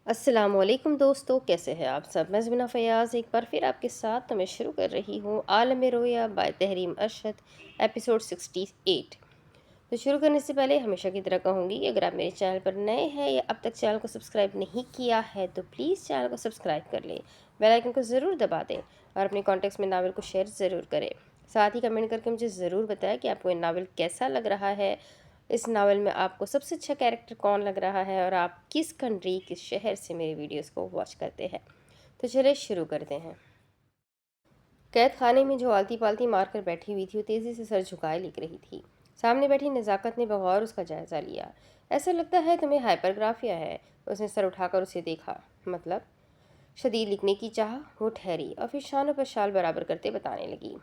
السلام علیکم دوستو، کیسے ہیں آپ سب؟ میں زمینہ فیاض ایک بار پھر آپ کے ساتھ میں شروع کر رہی ہوں عالم رویا بائی تحریم ارشد ایپیسوڈ 68۔ تو شروع کرنے سے پہلے ہمیشہ کی طرح کہوں گی کہ اگر آپ میرے چینل پر نئے ہیں یا اب تک چینل کو سبسکرائب نہیں کیا ہے تو پلیز چینل کو سبسکرائب کر لیں، بیل آئیکن کو ضرور دبا دیں اور اپنے کانٹیکٹس میں ناول کو شیئر ضرور کریں۔ ساتھ ہی کمنٹ کر کے مجھے ضرور بتائیں کہ آپ کو یہ ناول کیسا لگ رہا ہے، اس ناول میں آپ کو سب سے اچھا کیریکٹر کون لگ رہا ہے اور آپ کس کنٹری کس شہر سے میری ویڈیوز کو واچ کرتے ہیں۔ تو چلے شروع کرتے ہیں۔ قید خانے میں جو آلتی پالتی مار کر بیٹھی ہوئی تھی وہ تیزی سے سر جھکائے لکھ رہی تھی۔ سامنے بیٹھی نزاکت نے بغور اس کا جائزہ لیا۔ ایسا لگتا ہے تمہیں ہائپرگرافیا ہے۔ اس نے سر اٹھا کر اسے دیکھا۔ مطلب؟ شدید لکھنے کی چاہ؟ وہ ٹھہری اور پھر شانوں پر شال برابر کرتے بتانے لگی۔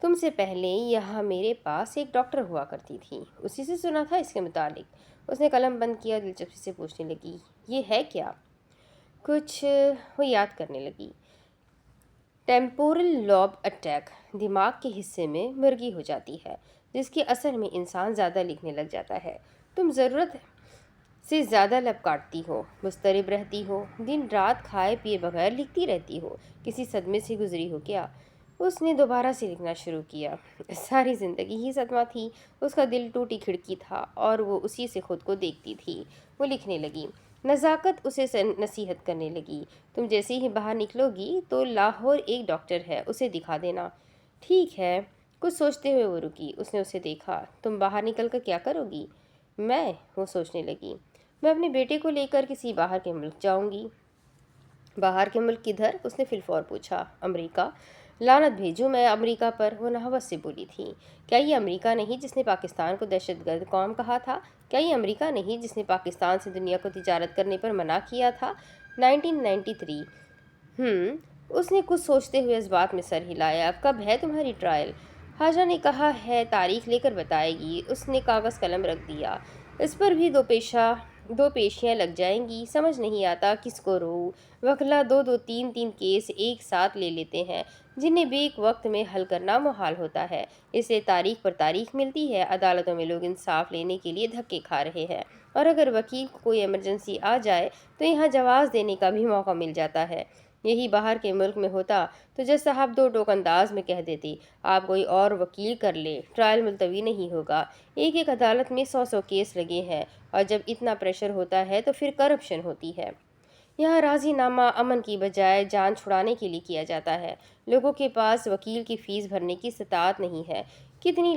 تم سے پہلے یہاں میرے پاس ایک ڈاکٹر ہوا کرتی تھی، اسی سے سنا تھا اس کے متعلق۔ اس نے قلم بند کیا اور دلچسپی سے پوچھنے لگی، یہ ہے کیا؟ کچھ وہ یاد کرنے لگی۔ ٹیمپورل لوب اٹیک، دماغ کے حصے میں مرگی ہو جاتی ہے جس کے اثر میں انسان زیادہ لکھنے لگ جاتا ہے۔ تم ضرورت سے زیادہ لب کاٹتی ہو، مضطرب رہتی ہو، دن رات کھائے پیے بغیر لکھتی رہتی ہو۔ کسی صدمے سے گزری ہو کیا؟ اس نے دوبارہ سے لکھنا شروع کیا۔ ساری زندگی ہی صدمہ تھی۔ اس کا دل ٹوٹی کھڑکی تھا اور وہ اسی سے خود کو دیکھتی تھی۔ وہ لکھنے لگی۔ نزاکت اسے نصیحت کرنے لگی، تم جیسے ہی باہر نکلو گی تو لاہور ایک ڈاکٹر ہے، اسے دکھا دینا۔ ٹھیک ہے۔ کچھ سوچتے ہوئے وہ رکی۔ اس نے اسے دیکھا۔ تم باہر نکل کر کیا کرو گی؟ میں؟ وہ سوچنے لگی۔ میں اپنے بیٹے کو لے کر کسی باہر کے ملک جاؤں گی۔ باہر کے ملک کدھر؟ اس نے فی الفور پوچھا۔ امریکہ۔ لعنت بھیجوں میں امریکہ پر، وہ نحوست سے بولی تھی۔ کیا یہ امریکہ نہیں جس نے پاکستان کو دہشت گرد قوم کہا تھا؟ کیا یہ امریکہ نہیں جس نے پاکستان سے دنیا کو تجارت کرنے پر منع کیا تھا؟ 1993۔ اس نے کچھ سوچتے ہوئے اس بات میں سر ہلایا۔ کب ہے تمہاری ٹرائل؟ حاجہ نے کہا ہے تاریخ لے کر بتائے گی۔ اس نے کاغذ قلم رکھ دیا۔ اس پر بھی دو پیشیاں لگ جائیں گی، سمجھ نہیں آتا کس کو رو۔ وکلا دو دو تین تین کیس ایک ساتھ لے لیتے ہیں جنہیں بیک وقت میں حل کرنا محال ہوتا ہے، اس سے تاریخ پر تاریخ ملتی ہے۔ عدالتوں میں لوگ انصاف لینے کے لیے دھکے کھا رہے ہیں اور اگر وکیل کو کوئی ایمرجنسی آ جائے تو یہاں جواز دینے کا بھی موقع مل جاتا ہے۔ یہی باہر کے ملک میں ہوتا تو جج صاحب دو ٹوک انداز میں کہہ دیتے، آپ کوئی اور وکیل کر لیں، ٹرائل ملتوی نہیں ہوگا۔ ایک عدالت میں 100 کیس لگے ہیں اور جب اتنا پریشر ہوتا ہے تو پھر کرپشن ہوتی ہے۔ یہاں راضی نامہ امن کی بجائے جان چھڑانے کے لیے کیا جاتا ہے۔ لوگوں کے پاس وکیل کی فیس بھرنے کی استطاعت نہیں ہے۔ کتنی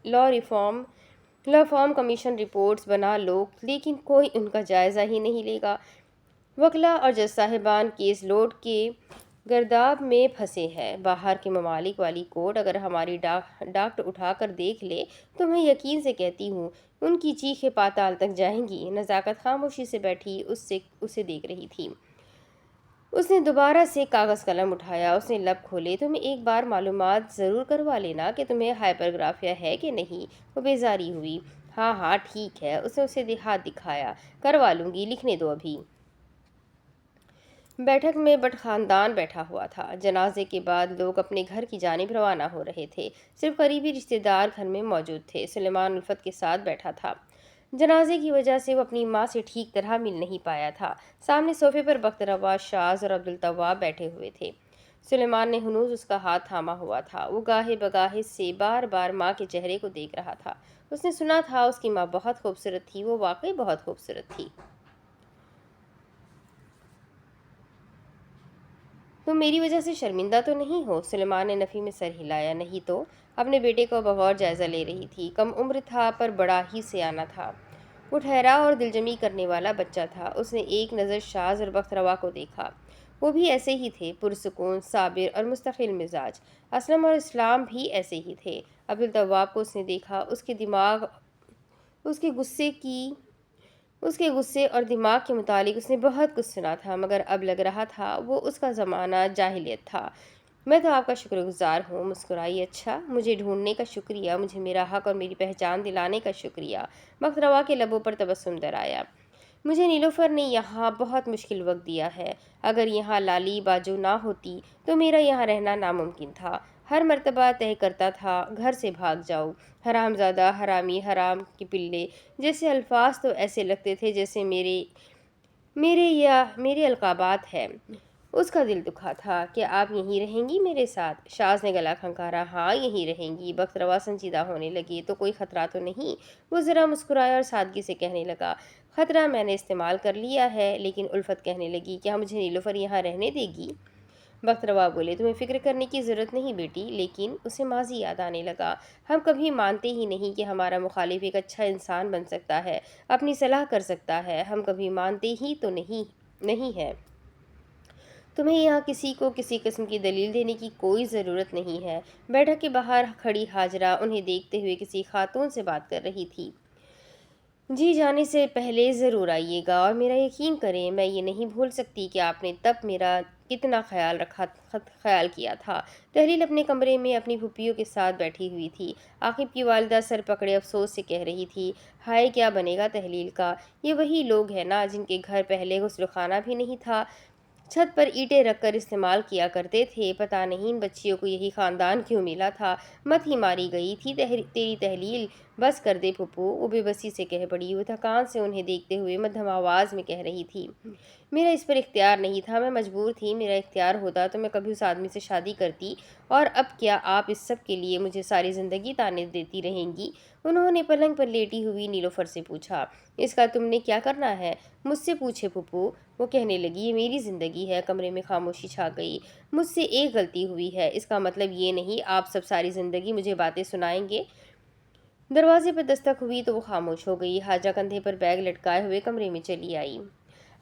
لا ریفارم کمیشن رپورٹس بنا لو لیکن کوئی ان کا جائزہ ہی نہیں لے گا۔ وکلا اور جج صاحبان کیس لوڈ کے گرداب میں پھنسے ہیں۔ باہر کے ممالک والی کورٹ اگر ہماری ڈاکٹ اٹھا کر دیکھ لے تو میں یقین سے کہتی ہوں ان کی چیخیں پاتال تک جائیں گی۔ نزاکت خاموشی سے بیٹھی اسے دیکھ رہی تھی۔ اس نے دوبارہ سے کاغذ قلم اٹھایا۔ اس نے لب کھولے۔ تمہیں ایک بار معلومات ضرور کروا لینا کہ تمہیں ہائپرگرافیا ہے کہ نہیں۔ وہ بیزاری ہوئی۔ ہاں ہاں ٹھیک ہے۔ اس نے اسے ہاتھ دکھایا۔ کروا لوں گی، لکھنے دو ابھی۔ بیٹھک میں بٹ خاندان بیٹھا ہوا تھا۔ جنازے کے بعد لوگ اپنے گھر کی جانب روانہ ہو رہے تھے۔ صرف قریبی رشتہ دار گھر میں موجود تھے۔ سلیمان الفت کے ساتھ بیٹھا تھا۔ جنازے کی وجہ سے وہ اپنی ماں سے ٹھیک طرح مل نہیں پایا تھا۔ سامنے صوفے پر بخت روا شاز اور عبدالتواب بیٹھے ہوئے تھے۔ سلیمان نے ہنوز اس کا ہاتھ تھاما ہوا تھا۔ وہ گاہے بگاہے سے بار بار ماں کے چہرے کو دیکھ رہا تھا۔ اس نے سنا تھا اس کی ماں بہت خوبصورت تھی۔ وہ واقعی بہت خوبصورت تھی۔ تم میری وجہ سے شرمندہ تو نہیں ہو؟ سلیمان نے نفی میں سر ہلایا۔ نہیں تو۔ اپنے بیٹے کو بغور جائزہ لے رہی تھی۔ کم عمر تھا پر بڑا ہی سیانہ تھا۔ وہ ٹھہرا اور دلجمی کرنے والا بچہ تھا۔ اس نے ایک نظر شاز اور بخت روا کو دیکھا۔ وہ بھی ایسے ہی تھے، پرسکون، صابر اور مستقل مزاج۔ اسلم اور اسلام بھی ایسے ہی تھے۔ عبدالتواب کو اس نے دیکھا۔ اس کے غصے اور دماغ کے متعلق اس نے بہت کچھ سنا تھا، مگر اب لگ رہا تھا وہ اس کا زمانہ جاہلیت تھا۔ میں تو آپ کا شکر گزار ہوں، مسکرائی۔ اچھا، مجھے ڈھونڈنے کا شکریہ، مجھے میرا حق اور میری پہچان دلانے کا شکریہ۔ بخت روا کے لبوں پر تبسم در آیا۔ مجھے نیلوفر نے یہاں بہت مشکل وقت دیا ہے۔ اگر یہاں لالی باجو نہ ہوتی تو میرا یہاں رہنا ناممکن تھا۔ ہر مرتبہ طے کرتا تھا گھر سے بھاگ جاؤ، حرام زادہ، حرامی، حرام کے پلے جیسے الفاظ تو ایسے لگتے تھے جیسے میرے میرے القابات ہے۔ اس کا دل دکھا تھا کہ آپ یہیں رہیں گی میرے ساتھ؟ شاز نے گلا کھنکارا۔ ہاں یہیں رہیں گی۔ بخت روا سنجیدہ ہونے لگی۔ تو کوئی خطرہ تو نہیں؟ وہ ذرا مسکرایا اور سادگی سے کہنے لگا، خطرہ میں نے استعمال کر لیا ہے۔ لیکن الفت کہنے لگی، کیا مجھے نیلوفر یہاں رہنے دے گی؟ بخت روا بولے، تمہیں فکر کرنے کی ضرورت نہیں بیٹی۔ لیکن اسے ماضی یاد آنے لگا۔ ہم کبھی مانتے ہی نہیں کہ ہمارا مخالف ایک اچھا انسان بن سکتا ہے، اپنی صلاح کر سکتا ہے۔ ہم کبھی مانتے ہی تو نہیں ہے۔ تمہیں یہاں کسی کو کسی قسم کی دلیل دینے کی کوئی ضرورت نہیں ہے۔ بیٹھک کے باہر کھڑی ہاجرہ انہیں دیکھتے ہوئے کسی خاتون سے بات کر رہی تھی۔ جی جانے سے پہلے ضرور آئیے گا، اور میرا یقین کریں، میں یہ نہیں بھول سکتی کہ آپ نے تب میرا کتنا خیال کیا تھا۔ تحلیل اپنے کمرے میں اپنی پھوپھیوں کے ساتھ بیٹھی ہوئی تھی۔ عاقب کی والدہ سر پکڑے افسوس سے کہہ رہی تھی، ہائے کیا بنے گا تحلیل کا؟ یہ وہی لوگ ہیں نا جن کے گھر پہلے غسل خانہ بھی نہیں تھا، چھت پر اینٹیں رکھ کر استعمال کیا کرتے تھے۔ پتہ نہیں ان بچیوں کو یہی خاندان کیوں ملا تھا۔ مت ہی ماری گئی تھی تیری تحلیل؟ بس کر دے پھپھو، وہ بے بسی سے کہہ پڑی۔ وہ تھکان سے انہیں دیکھتے ہوئے مدھم آواز میں کہہ رہی تھی، میرا اس پر اختیار نہیں تھا، میں مجبور تھی۔ میرا اختیار ہوتا تو میں کبھی اس آدمی سے شادی کرتی، اور اب کیا آپ اس سب کے لیے مجھے ساری زندگی طعنے دیتی رہیں گی؟ انہوں نے پلنگ پر لیٹی ہوئی نیلوفر سے پوچھا، اس کا تم نے کیا کرنا ہے؟ مجھ سے پوچھے پھپھو، وہ کہنے لگی، یہ میری زندگی ہے۔ کمرے میں خاموشی چھا گئی۔ مجھ سے ایک غلطی ہوئی ہے، اس کا مطلب یہ نہیں آپ سب ساری زندگی مجھے باتیں سنائیں گے۔ دروازے پر دستک ہوئی تو وہ خاموش ہو گئی۔ حاجہ کندھے پر بیگ لٹکائے ہوئے کمرے میں چلی آئی۔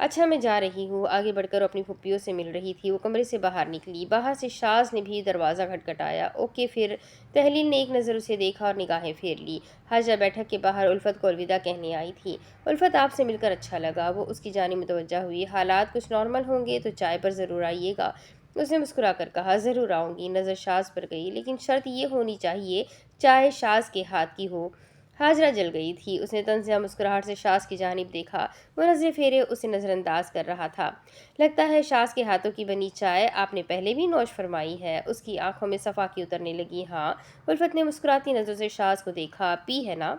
اچھا میں جا رہی ہوں، آگے بڑھ کر اپنی پھوپھیوں سے مل رہی تھی۔ وہ کمرے سے باہر نکلی۔ باہر سے شاز نے بھی دروازہ کھٹکھٹایا۔ اوکے پھر۔ تحلیل نے ایک نظر اسے دیکھا اور نگاہیں پھیر لی۔ حاجہ بیٹھک کے باہر الفت کو الوداع کہنے آئی تھی۔ الفت آپ سے مل کر اچھا لگا۔ وہ اس کی جانب متوجہ ہوئی۔ حالات کچھ نارمل ہوں گے تو چائے پر ضرور آئیے گا۔ اس نے مسکرا کر کہا، ضرور آؤں گی۔ نظر شاز پر گئی، لیکن شرط یہ ہونی چاہیے چائے شاز کے ہاتھ کی ہو۔ حاجرہ جل گئی تھی۔ اس نے طنزیہ مسکراہٹ سے شاز کی جانب دیکھا۔ وہ نظریں پھیرے اسے نظر انداز کر رہا تھا۔ لگتا ہے شاز کے ہاتھوں کی بنی چائے آپ نے پہلے بھی نوش فرمائی ہے۔ اس کی آنکھوں میں صفا کی اترنے لگی۔ ہاں۔ الفت نے مسکراتی نظروں سے شاز کو دیکھا۔ پی ہے نا؟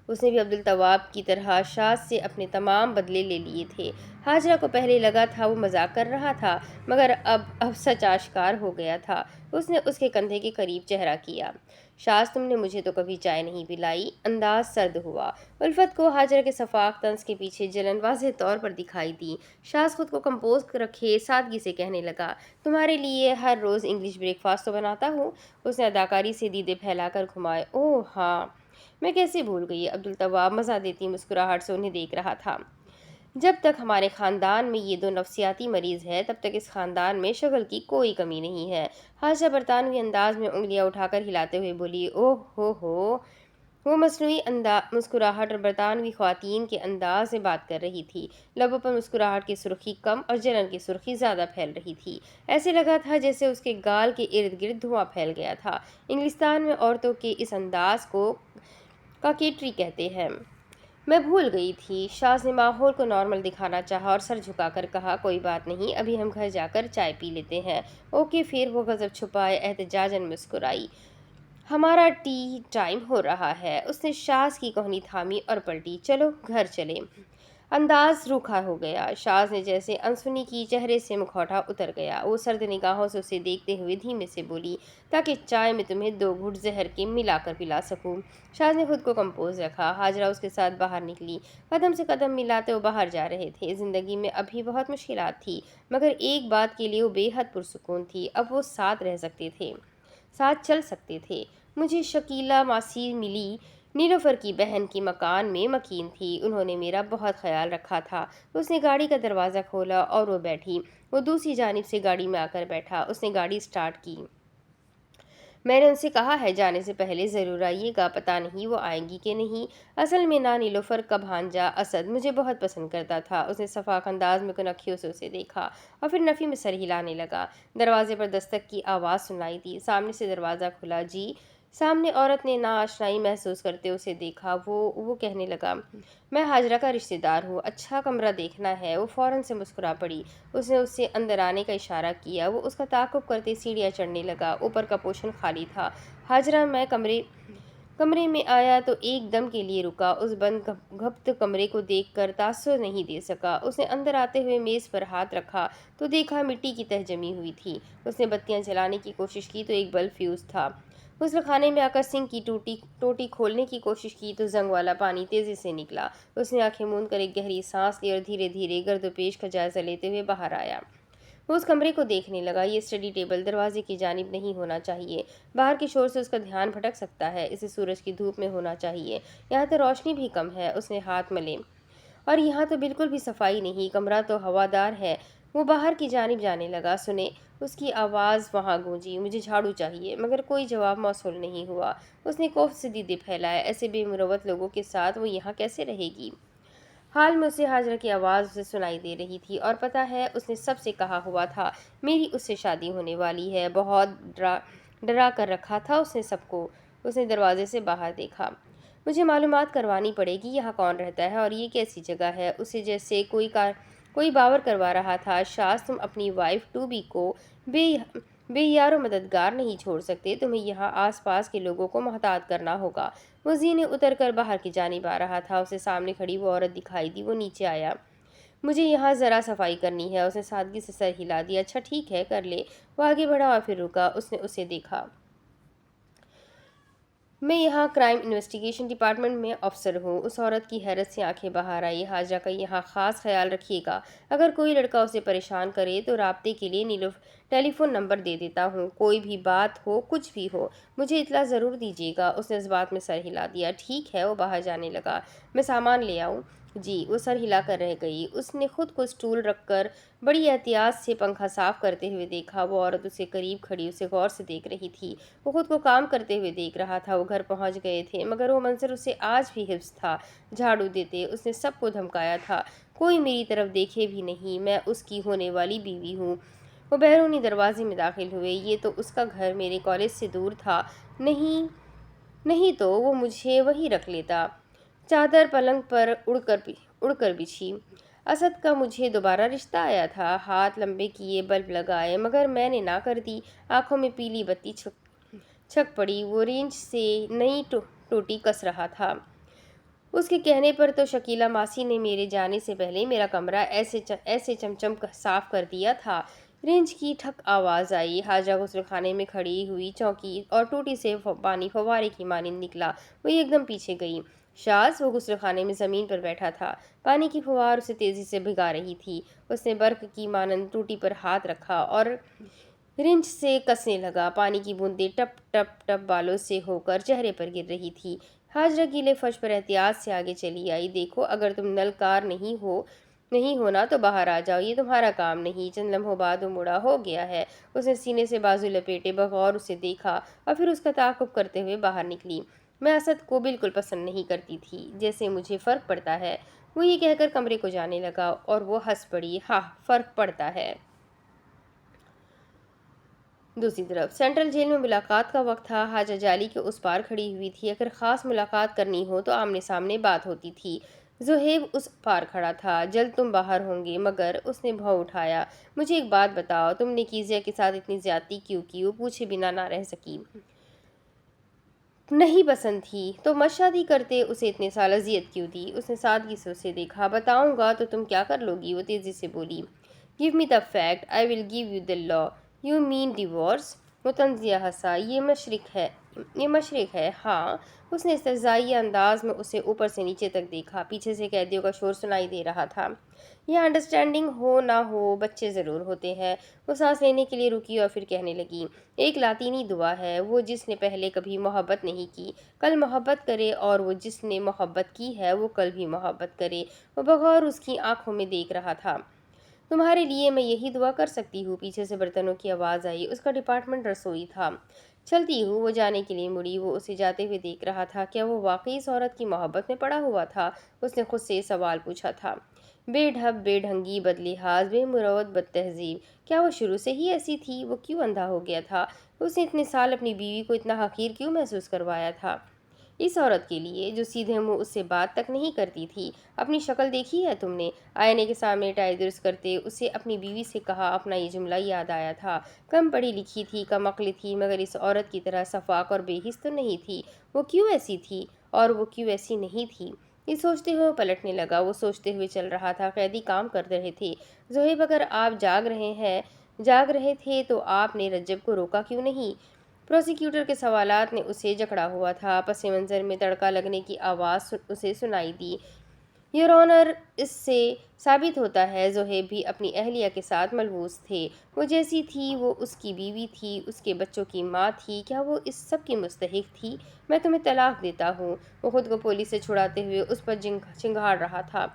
اس نے بھی عبدالتواب کی طرح شاز سے اپنے تمام بدلے لے لیے تھے۔ حاجرہ کو پہلے لگا تھا وہ مذاق کر رہا تھا، مگر اب سچ آشکار ہو گیا تھا۔ اس نے اس کے کندھے کے قریب چہرہ کیا۔ شاز تم نے مجھے تو کبھی چائے نہیں پلائی۔ انداز سرد ہوا۔ الفت کو حاجرہ کے شفاف طنز کے پیچھے جلن واضح طور پر دکھائی دی۔ شاز خود کو کمپوز رکھے سادگی سے کہنے لگا، تمہارے لیے ہر روز انگلش بریک فاسٹ تو بناتا ہوں۔ اس نے اداکاری سے دیدے پھیلا کر گھمائے۔ اوہ ہاں، میں کیسے بھول گئی؟ عبدالتواب مزہ دیتی مسکراہٹ سے انہیں دیکھ رہا تھا۔ جب تک ہمارے خاندان میں یہ دو نفسیاتی مریض ہیں، تب تک اس خاندان میں شغل کی کوئی کمی نہیں ہے۔ حاجہ برطانوی انداز میں انگلیاں اٹھا کر ہلاتے ہوئے بولی، اوہ ہو۔ وہ مصنوعی مسکراہٹ اور برطانوی خواتین کے انداز میں بات کر رہی تھی۔ لبوں پر مسکراہٹ کی سرخی کم اور جلن کی سرخی زیادہ پھیل رہی تھی۔ ایسے لگا تھا جیسے اس کے گال کے ارد گرد دھواں پھیل گیا تھا۔ انگلستان میں عورتوں کے اس انداز کو کاکیٹری کہتے ہیں۔ میں بھول گئی تھی۔ شاز نے ماحول کو نارمل دکھانا چاہا اور سر جھکا کر کہا، کوئی بات نہیں، ابھی ہم گھر جا کر چائے پی لیتے ہیں۔ اوکے پھر۔ وہ غضب چھپائے احتجاجاً مسکرائی، ہمارا ٹی ٹائم ہو رہا ہے۔ اس نے شاز کی کوہنی تھامی اور پلٹی، چلو گھر چلیں۔ انداز روکھا ہو گیا۔ شاز نے جیسے انسنی کی چہرے سے مکھوٹا اتر گیا۔ وہ سرد نگاہوں سے اسے دیکھتے ہوئے دھیمے سے بولی، تاکہ چائے میں تمہیں 2 گھونٹ زہر کے ملا کر پلا سکوں۔ شاز نے خود کو کمپوز رکھا۔ حاجرہ اس کے ساتھ باہر نکلی۔ قدم سے قدم ملاتے وہ باہر جا رہے تھے۔ زندگی میں ابھی بہت مشکلات تھی، مگر ایک بات کے لیے وہ بے حد پرسکون تھی، اب وہ ساتھ رہ سکتے تھے، ساتھ چل سکتے تھے۔ مجھے شکیلہ ماسی ملی، نیلوفر کی بہن کی مکان میں مکین تھی، انہوں نے میرا بہت خیال رکھا تھا۔ اس نے گاڑی کا دروازہ کھولا اور وہ بیٹھی۔ وہ دوسری جانب سے گاڑی میں آ کر بیٹھا۔ اس نے گاڑی سٹارٹ کی۔ میں نے ان سے کہا ہے جانے سے پہلے ضرور آئیے گا، پتہ نہیں وہ آئیں گی کہ نہیں۔ اصل میں نا نیلوفر کا بھانجا اسد مجھے بہت پسند کرتا تھا۔ اس نے شفاف انداز میں کنکھیوں سے اسے دیکھا اور پھر نفی میں سر ہلانے لگا۔ دروازے پر دستک کی آواز سنائی دی۔ سامنے سے دروازہ کھلا۔ جی۔ سامنے عورت نے ناآشنائی محسوس کرتے اسے دیکھا۔ وہ کہنے لگا، میں حاجرہ کا رشتہ دار ہوں، اچھا کمرہ دیکھنا ہے۔ وہ فوراً سے مسکرا پڑی۔ اس نے اس سے اندر آنے کا اشارہ کیا۔ وہ اس کا تعاقب کرتے سیڑھیاں چڑھنے لگا۔ اوپر کا پورشن خالی تھا۔ حاجرہ، میں کمرے کمرے میں آیا تو ایک دم کے لیے رکا، اس بند گھپت کمرے کو دیکھ کر تاثر نہیں دے سکا۔ اس نے اندر آتے ہوئے میز پر ہاتھ رکھا تو دیکھا مٹی کی تہ جمی ہوئی تھی۔ اس نے بتیاں جلانے کی کوشش کی تو ایک بلب فیوز تھا۔ غسل خانے میں آ کر سنک کی ٹوٹی کھولنے کی کوشش کی تو زنگ والا پانی تیزی سے نکلا۔ اس نے آنکھیں موند کر ایک گہری سانس لی اور دھیرے دھیرے گرد و پیش کا جائزہ لیتے ہوئے باہر آیا۔ وہ اس کمرے کو دیکھنے لگا۔ یہ اسٹڈی ٹیبل دروازے کی جانب نہیں ہونا چاہیے، باہر کے شور سے اس کا دھیان بھٹک سکتا ہے۔ اسے سورج کی دھوپ میں ہونا چاہیے، یہاں تو روشنی بھی کم ہے۔ اس نے ہاتھ ملے، اور یہاں تو بالکل بھی صفائی نہیں، کمرہ تو ہوادار ہے۔ وہ باہر کی جانب جانے لگا۔ سنے، اس کی آواز وہاں گونجی، مجھے جھاڑو چاہیے، مگر کوئی جواب موصول نہیں ہوا۔ اس نے کوفت سے دیدے پھیلائے، ایسے بے مروت لوگوں کے ساتھ وہ یہاں کیسے رہے گی؟ حال میں اسے ہاجرہ کی آواز اسے سنائی دے رہی تھی، اور پتہ ہے اس نے سب سے کہا ہوا تھا میری اس سے شادی ہونے والی ہے۔ بہت ڈرا کر رکھا تھا اس نے سب کو۔ اس نے دروازے سے باہر دیکھا۔ مجھے معلومات کروانی پڑے گی یہاں کون رہتا ہے اور یہ کیسی جگہ ہے۔ اسے جیسے کوئی باور کروا رہا تھا۔ شاز، تم اپنی وائف ٹو بی کو بے یار و مددگار نہیں چھوڑ سکتے، تمہیں یہاں آس پاس کے لوگوں کو محتاط کرنا ہوگا۔ وہ زینے اتر کر باہر کی جانب آ رہا تھا۔ اسے سامنے کھڑی وہ عورت دکھائی دی۔ وہ نیچے آیا۔ مجھے یہاں ذرا صفائی کرنی ہے۔ اس نے سادگی سے سر ہلا دیا۔ اچھا ٹھیک ہے، کر لے۔ وہ آگے بڑھا اور پھر رکا۔ اس نے اسے دیکھا۔ میں یہاں کرائم انویسٹیگیشن ڈپارٹمنٹ میں افسر ہوں۔ اس عورت کی حیرت سے آنکھیں باہر آئی۔ ہاجرہ کا یہاں خاص خیال رکھیے گا۔ اگر کوئی لڑکا اسے پریشان کرے تو رابطے کے لیے ٹیلی فون نمبر دے دیتا ہوں۔ کوئی بھی بات ہو، کچھ بھی ہو، مجھے اطلاع ضرور دیجیے گا۔ اس نے اس بات میں سر ہلا دیا۔ ٹھیک ہے۔ وہ باہر جانے لگا۔ میں سامان لے آؤں؟ جی۔ وہ سر ہلا کر رہ گئی۔ اس نے خود کو اسٹول رکھ کر بڑی احتیاط سے پنکھا صاف کرتے ہوئے دیکھا۔ وہ عورت اسے قریب کھڑی اسے غور سے دیکھ رہی تھی۔ وہ خود کو کام کرتے ہوئے دیکھ رہا تھا۔ وہ گھر پہنچ گئے تھے، مگر وہ منظر اسے آج بھی حفظ تھا۔ جھاڑو دیتے اس نے سب کو دھمکایا تھا، کوئی میری طرف دیکھے بھی نہیں، میں اس کی ہونے والی بیوی ہوں۔ وہ بیرونی دروازے میں داخل ہوئے۔ یہ تو اس کا گھر میرے کالج سے دور تھا، نہیں تو وہ مجھے وہیں رکھ لیتا۔ چادر پلنگ پر اڑ کر بچھی۔ اسد کا مجھے دوبارہ رشتہ آیا تھا۔ ہاتھ لمبے کیے، بلب لگائے، مگر میں نے نہ کر دی۔ آنکھوں میں پیلی بتی چھک پڑی۔ وہ رینچ سے نئی ٹوٹی کس رہا تھا۔ اس کے کہنے پر تو شکیلہ ماسی نے میرے جانے سے پہلے میرا کمرہ ایسے چمچم صاف کر دیا تھا۔ رینچ کی ٹھک آواز آئی۔ ہاجرہ غسل خانے میں کھڑی ہوئی چونکی اور ٹوٹی سے پانی فوارے کی مانند نکلا۔ وہ ایک دم پیچھے گئی۔ شاز، وہ غسل خانے میں زمین پر بیٹھا تھا۔ پانی کی فوار اسے تیزی سے بھگا رہی تھی۔ اس نے برق کی مانند ٹوٹی پر ہاتھ رکھا اور رنچ سے کسنے لگا۔ پانی کی بوندیں ٹپ ٹپ ٹپ بالوں سے ہو کر چہرے پر گر رہی تھی۔ ہاجرہ گیلے فرش پر احتیاط سے آگے چلی آئی۔ دیکھو، اگر تم نل کار نہیں ہونا تو باہر آ جاؤ، یہ تمہارا کام نہیں۔ چند لمحوں بعد وہ مڑا ہو گیا ہے۔ اس نے سینے سے بازو لپیٹے بغور اسے دیکھا اور پھر اس کا تعاقب کرتے ہوئے باہر نکلی۔ میں اسد کو بالکل پسند نہیں کرتی تھی، جیسے مجھے فرق پڑتا ہے۔ وہ یہ کہہ کر کمرے کو جانے لگا اور وہ ہنس پڑی۔ ہاں، فرق پڑتا ہے۔ دوسری طرف سینٹرل جیل میں ملاقات کا وقت تھا۔ حاجہ جالی کے اس پار کھڑی ہوئی تھی۔ اگر خاص ملاقات کرنی ہو تو آمنے سامنے بات ہوتی تھی۔ زہیب اس پار کھڑا تھا۔ جلد تم باہر ہوں گے، مگر اس نے بھوں اٹھایا۔ مجھے ایک بات بتاؤ، تم نے کیزیا کے ساتھ اتنی زیادتی کیوں کی؟ وہ پوچھے بنا نہ رہ سکی۔ نہیں پسند تھی تو مت شادی کرتے، اسے اتنے سال اذیت کیوں دی؟ اس نے سادگی سے اسے دیکھا۔ بتاؤں گا تو تم کیا کر لوگی؟ وہ تیزی سے بولی۔ Give me the fact, I will give you the law. You mean divorce? وہ طنزیہ ہنسا۔ یہ مشرق ہے، ہاں۔ اس نے استہزائیہ انداز میں اسے اوپر سے نیچے تک دیکھا۔ پیچھے سے قیدیوں کا شور سنائی دے رہا تھا۔ یہاں انڈرسٹینڈنگ ہو نہ ہو، بچے ضرور ہوتے ہیں۔ وہ سانس لینے کے لیے رکی اور پھر کہنے لگی۔ ایک لاطینی دعا ہے، وہ جس نے پہلے کبھی محبت نہیں کی کل محبت کرے، اور وہ جس نے محبت کی ہے وہ کل بھی محبت کرے۔ وہ بغور اس کی آنکھوں میں دیکھ رہا تھا۔ تمہارے لیے میں یہی دعا کر سکتی ہوں۔ پیچھے سے برتنوں کی آواز آئی۔ اس کا ڈپارٹمنٹ رسوئی تھا۔ چلتی ہوں۔ وہ جانے کے لیے مڑی۔ وہ اسے جاتے ہوئے دیکھ رہا تھا۔ کیا وہ واقعی اس عورت کی محبت میں پڑا ہوا تھا؟ اس نے خود سے یہ سوال پوچھا تھا۔ بے ڈھب، بے ڈھنگی، بد لحاظ، بے مروت، بد تہذیب، کیا وہ شروع سے ہی ایسی تھی؟ وہ کیوں اندھا ہو گیا تھا؟ اس نے اتنے سال اپنی بیوی کو اتنا حقیر کیوں محسوس کروایا تھا؟ اس عورت کے لیے جو سیدھے منہ اس سے بات تک نہیں کرتی تھی۔ اپنی شکل دیکھی ہے تم نے؟ آئینے کے سامنے ٹائی درست کرتے اسے اپنی بیوی سے کہا۔ اپنا یہ جملہ یاد آیا تھا۔ کم پڑھی لکھی تھی، کم عقل تھی، مگر اس عورت کی طرح شفاق اور بے حس تو نہیں تھی۔ وہ کیوں ایسی تھی اور وہ کیوں ایسی نہیں تھی؟ یہ سوچتے ہوئے وہ پلٹنے لگا۔ وہ سوچتے ہوئے چل رہا تھا۔ قیدی کام کر رہے تھے۔ زہیب اگر آپ جاگ رہے تھے تو آپ نے رجب کو روکا کیوں نہیں؟ پروسیکیوٹر کے سوالات نے اسے جکڑا ہوا تھا۔ پس منظر میں تڑکا لگنے کی آواز اسے سنائی دی۔ یور آنر، اس سے ثابت ہوتا ہے زہیب بھی اپنی اہلیہ کے ساتھ ملبوس تھے۔ وہ جیسی تھی، وہ اس کی بیوی تھی، اس کے بچوں کی ماں تھی۔ کیا وہ اس سب کی مستحق تھی؟ میں تمہیں طلاق دیتا ہوں۔ وہ خود کو پولیس سے چھڑاتے ہوئے اس پر چنگھاڑ رہا تھا۔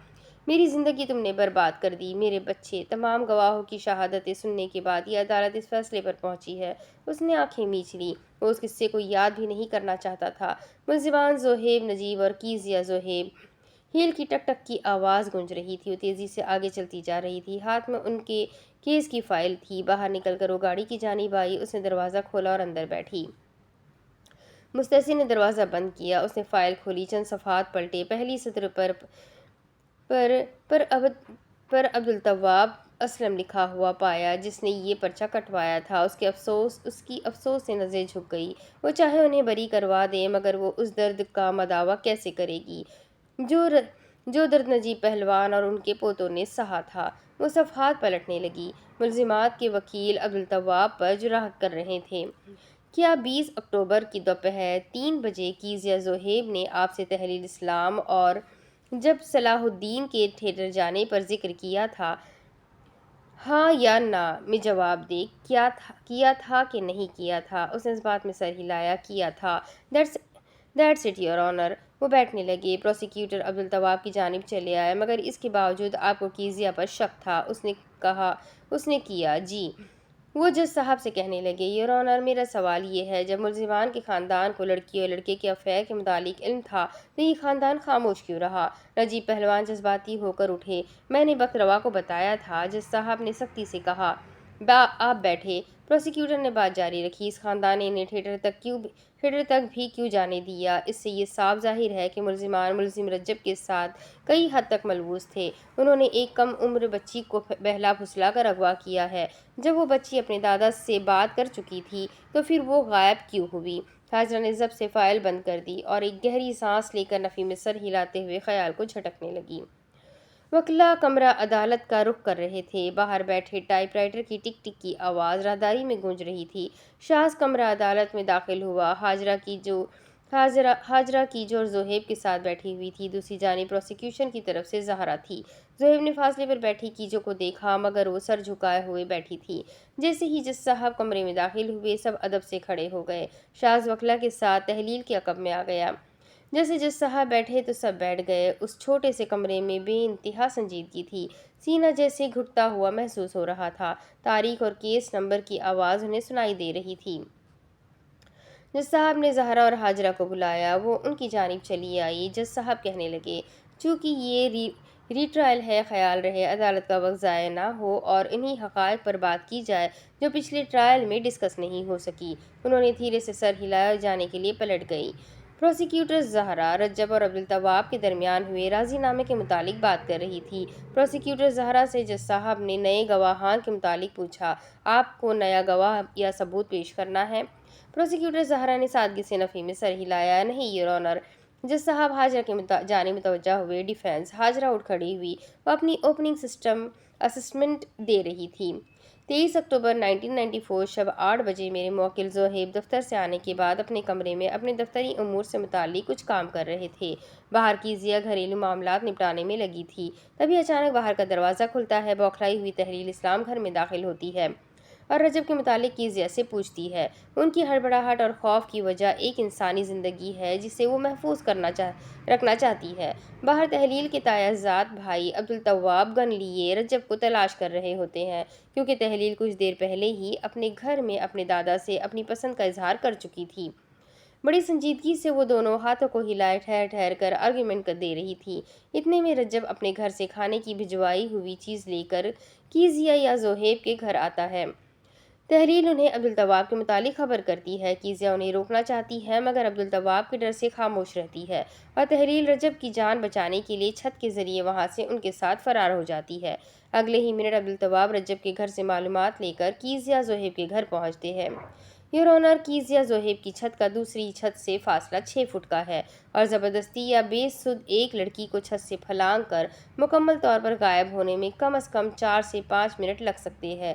میری زندگی تم نے برباد کر دی، میرے بچے، تمام گواہوں کی شہادتیں سننے کے بعد یہ عدالت اس فیصلے پر پہنچی ہے۔ اس نے آنکھیں میچ لیں۔ وہ اس قصے کو یاد بھی نہیں کرنا چاہتا تھا۔ ملزمان زہیب نجیب اور کیزیا زہیب۔ ہیل کی ٹک ٹک کی آواز گونج رہی تھی۔ وہ تیزی سے آگے چلتی جا رہی تھی۔ ہاتھ میں ان کے کیس کی فائل تھی۔ باہر نکل کر وہ گاڑی کی جانب آئی۔ اس نے دروازہ کھولا اور اندر بیٹھی۔ مستحسن نے دروازہ بند کیا۔ اس نے فائل کھولی، چند صفحات پلٹے۔ پہلی سطر پر عبدالتواب اسلم لکھا ہوا پایا، جس نے یہ پرچہ کٹوایا تھا۔ اس کی افسوس سے نظریں جھک گئی۔ وہ چاہے انہیں بری کروا دے، مگر وہ اس درد کا مداوع کیسے کرے گی جو درد نجیب پہلوان اور ان کے پوتوں نے سہا تھا؟ وہ صفحات پلٹنے لگی۔ ملزمات کے وکیل عبدالتواب پر جرحت کر رہے تھے۔ کیا 20 اکتوبر کی دوپہر 3 بجے کیزیا زہیب نے آپ سے تحلیل اسلام اور جب صلاح الدین کے تھیٹر جانے پر ذکر کیا تھا؟ ہاں یا نہ میں جواب دے۔ کیا تھا کہ نہیں کیا تھا؟ اس نے اس بات میں سر ہلایا۔ کیا تھا۔ That's it your owner. وہ بیٹھنے لگے۔ پروسیکیوٹر عبدالتواب کی جانب چلے آئے۔ مگر اس کے باوجود آپ کو کیزیا پر شک تھا؟ اس نے کہا۔ اس نے کیا، جی۔ وہ جج صاحب سے کہنے لگے، یور آنر، میرا سوال یہ ہے، جب ملزمان کے خاندان کو لڑکی اور لڑکے کے افیئر کے متعلق علم تھا تو یہ خاندان خاموش کیوں رہا؟ نجیب پہلوان جذباتی ہو کر اٹھے۔ میں نے بخت روا کو بتایا تھا، جج صاحب نے سختی سے کہا۔ آپ بیٹھے۔ پروسیکیوٹر نے بات جاری رکھی، اس خاندان نے انہیں تھیٹر تک بھی کیوں جانے دیا؟ اس سے یہ صاف ظاہر ہے کہ ملزمان ملزم رجب کے ساتھ کئی حد تک ملوث تھے۔ انہوں نے ایک کم عمر بچی کو بہلا پھسلا کر اغوا کیا ہے۔ جب وہ بچی اپنے دادا سے بات کر چکی تھی تو پھر وہ غائب کیوں ہوئی؟ حاجرہ نے ضبط سے فائل بند کر دی اور ایک گہری سانس لے کر نفی میں سر ہلاتے ہوئے خیال کو جھٹکنے لگی۔ وکلا کمرہ عدالت کا رخ کر رہے تھے۔ باہر بیٹھے ٹائپ رائٹر کی ٹک ٹک کی آواز راہداری میں گونج رہی تھی۔ شاز کمرہ عدالت میں داخل ہوا۔ حاجرہ کی جو زہیب کے ساتھ بیٹھی ہوئی تھی۔ دوسری جانب پروسیکیوشن کی طرف سے زہرا تھی۔ زہیب نے فاصلے پر بیٹھی کیجو کو دیکھا، مگر وہ سر جھکائے ہوئے بیٹھی تھی۔ جیسے ہی جج صاحب کمرے میں داخل ہوئے، سب ادب سے کھڑے ہو گئے۔ شاز وکلا کے ساتھ تحلیل کے عقب میں آ گیا۔ جیسے جج صاحب بیٹھے تو سب بیٹھ گئے۔ اس چھوٹے سے کمرے میں بے انتہا سنجیدگی تھی۔ سینہ جیسے گھٹتا ہوا محسوس ہو رہا تھا۔ تاریخ اور کیس نمبر کی آواز انہیں سنائی دے رہی تھی۔ جج صاحب نے زہرا اور حاجرہ کو بلایا۔ وہ ان کی جانب چلی آئی۔ جج صاحب کہنے لگے، چونکہ یہ ری ٹرائل ہے، خیال رہے عدالت کا وقت ضائع نہ ہو اور انہی حقائق پر بات کی جائے جو پچھلے ٹرائل میں ڈسکس نہیں ہو سکی۔ انہوں نے دھیرے سے سر ہلایا اور جانے کے لیے پلٹ گئی۔ پروسیکیوٹر زہرا رجب اور عبدالتواب کے درمیان ہوئے راضی نامے کے متعلق بات کر رہی تھی۔ پروسیکیوٹر زہرا سے جج صاحب نے نئے گواہان کے متعلق پوچھا۔ آپ کو نیا گواہ یا ثبوت پیش کرنا ہے؟ پروسیکیوٹر زہرا نے سادگی سے نفی میں سر ہلایا۔ نہیں یور آنر۔ جج صاحب حاجرہ کی جانب متوجہ ہوئے۔ ڈیفینس۔ حاجرہ اٹھ کھڑی ہوئی۔ وہ اپنی اوپننگ اسسمنٹ دے رہی تھی۔ 23 اکتوبر 1994 شب 8 بجے میرے موکل زہیب دفتر سے آنے کے بعد اپنے کمرے میں اپنے دفتری امور سے متعلق کچھ کام کر رہے تھے۔ باہر کیزیا گھریلو معاملات نپٹانے میں لگی تھی۔ تبھی اچانک باہر کا دروازہ کھلتا ہے۔ بوکھلائی ہوئی تحلیل اسلام گھر میں داخل ہوتی ہے اور رجب کے متعلق کیزیا سے پوچھتی ہے۔ ان کی ہڑبڑاہٹ اور خوف کی وجہ ایک انسانی زندگی ہے جسے وہ محفوظ رکھنا چاہتی ہے۔ باہر تحلیل کے تایہ ذات بھائی عبدالتواب گن لیے رجب کو تلاش کر رہے ہوتے ہیں، کیونکہ تحلیل کچھ دیر پہلے ہی اپنے گھر میں اپنے دادا سے اپنی پسند کا اظہار کر چکی تھی۔ بڑی سنجیدگی سے وہ دونوں ہاتھوں کو ہلائے ٹھہر ٹھہر کر آرگیومنٹ دے رہی تھی۔ اتنے میں رجب اپنے گھر سے کھانے کی بھجوائی ہوئی چیز لے کر کیزیا یا زہیب کے گھر آتا ہے۔ تحلیل انہیں عبدالتواب کے متعلق خبر کرتی ہے۔ کیزیا انہیں روکنا چاہتی ہے مگر عبدالتواب کے ڈر سے خاموش رہتی ہے اور تحلیل رجب کی جان بچانے کے لیے چھت کے ذریعے وہاں سے ان کے ساتھ فرار ہو جاتی ہے۔ اگلے ہی منٹ عبدالتواب رجب کے گھر سے معلومات لے کر کیزیا زوہیب کے گھر پہنچتے ہیں۔ یور آنر، کیزیا زوہیب کی چھت کا دوسری چھت سے فاصلہ 6 فٹ کا ہے اور زبردستی یا بے سود ایک لڑکی کو چھت سے پھلانگ کر مکمل طور پر غائب ہونے میں کم از کم 4 سے 5 منٹ لگ سکتے ہیں،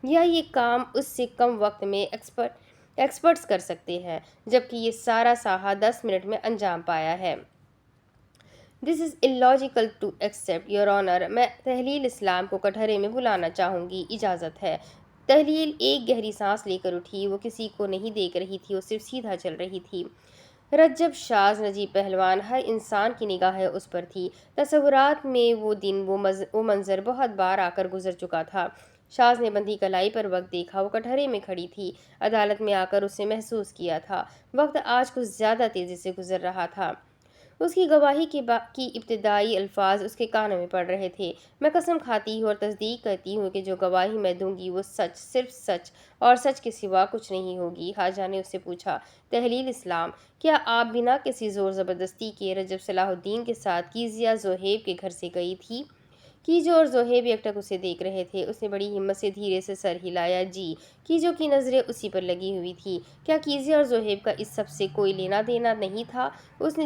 یا یہ کام اس سے کم وقت میں ایکسپرٹس کر سکتے ہیں، جبکہ یہ سارا ساحہ 10 منٹ میں انجام پایا ہے۔ This is illogical to accept, Your Honor. میں تحلیل اسلام کو کٹہرے میں بلانا چاہوں گی، اجازت ہے۔ تحلیل ایک گہری سانس لے کر اٹھی۔ وہ کسی کو نہیں دیکھ رہی تھی، وہ صرف سیدھا چل رہی تھی۔ رجب شاز نجیب پہلوان، ہر انسان کی نگاہیں اس پر تھی۔ تصورات میں وہ دن، وہ منظر بہت بار آ کر گزر چکا تھا۔ شاز نے بندھی کلائی پر وقت دیکھا۔ وہ کٹہرے میں کھڑی تھی۔ عدالت میں آ کر اسے محسوس کیا تھا وقت آج کچھ زیادہ تیزی سے گزر رہا تھا۔ اس کی گواہی کی ابتدائی الفاظ اس کے کانوں میں پڑ رہے تھے۔ میں قسم کھاتی ہوں اور تصدیق کرتی ہوں کہ جو گواہی میں دوں گی وہ سچ، صرف سچ اور سچ کے سوا کچھ نہیں ہوگی۔ حاجہ نے اس سے پوچھا، تحلیل اسلام، کیا آپ بنا کسی زور زبردستی کے رجب صلاح الدین کے ساتھ کیزیا زوہیب کے گھر سے گئی تھی؟ کیجو اور زوہیب یکٹک اسے دیکھ رہے تھے۔ اس نے بڑی ہمت سے دھیرے سے سر ہلایا۔ جی۔ کیجو کی نظریں اسی پر لگی ہوئی تھی۔ کیا کیزیا اور زوہیب کا اس سب سے کوئی لینا دینا نہیں تھا؟ اس نے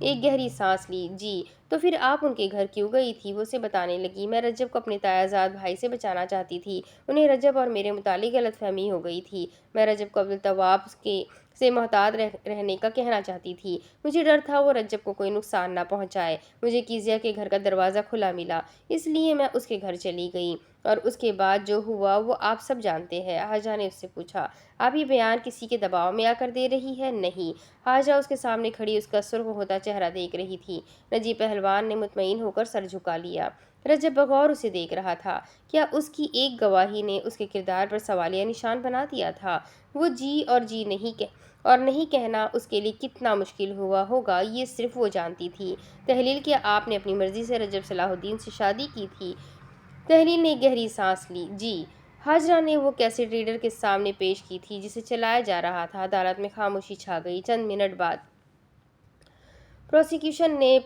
ایک گہری سانس لی۔ جی۔ تو پھر آپ ان کے گھر کیوں گئی تھی؟ وہ اسے بتانے لگی، میں رجب کو اپنے تایا زاد بھائی سے بچانا چاہتی تھی۔ انہیں رجب اور میرے متعلق غلط فہمی ہو گئی تھی۔ میں رجب کو عبدالتواب سے محتاط رہنے کا کہنا چاہتی تھی۔ مجھے ڈر تھا وہ رجب کو کوئی نقصان نہ پہنچائے۔ مجھے کیزیا کے گھر کا دروازہ کھلا ملا، اس لیے میں اس کے گھر چلی گئی، اور اس کے بعد جو ہوا وہ آپ سب جانتے ہیں۔ حاجہ نے اس سے پوچھا، آپ یہ بیان کسی کے دباؤ میں آ کر دے رہی ہے؟ نہیں۔ حاجہ اس کے سامنے کھڑی اس کا سرخ ہوتا چہرہ دیکھ رہی تھی۔ نجیب پہلوان نے مطمئن ہو کر سر جھکا لیا۔ رجب بغور اسے دیکھ رہا تھا۔ کیا اس کی ایک گواہی نے اس کے کردار پر سوالیہ نشان بنا دیا تھا؟ وہ جی اور نہیں کہنا اس کے لیے کتنا مشکل ہوا ہوگا یہ صرف وہ جانتی تھی۔ تحلیل، کیا آپ نے اپنی مرضی سے رجب صلاح الدین سے شادی کی تھی؟ تحلیل نے ایک گہری سانس لی۔ جی۔ حاجرہ نے وہ کیسٹ ریڈر کے سامنے پیش کی تھی جسے چلایا جا رہا تھا۔ عدالت میں خاموشی چھا گئی۔ چند منٹ بعد پروسیکیوشن نے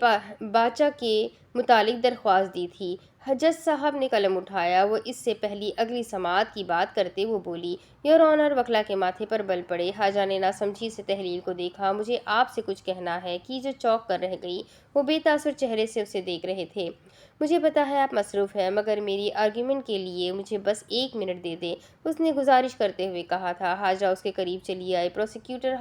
باچا کے متعلق درخواست دی تھی۔ جج صاحب نے قلم اٹھایا۔ وہ اس سے پہلی اگلی سماعت کی بات کرتے وہ بولی، یور آنر۔ وکلا کے ماتھے پر بل پڑے۔ حاجہ نے ناسمجھی سے تحلیل کو دیکھا۔ مجھے آپ سے کچھ کہنا ہے۔ کی جو چونک کر رہ گئی، وہ بے تاثر چہرے سے اسے دیکھ رہے تھے۔ مجھے پتا ہے آپ مصروف ہیں، مگر میری آرگیومنٹ کے لیے مجھے بس 1 منٹ دے دیں، اس نے گزارش کرتے ہوئے کہا تھا۔ حاجہ اس کے قریب چلی آئی۔ پروسیکیوٹر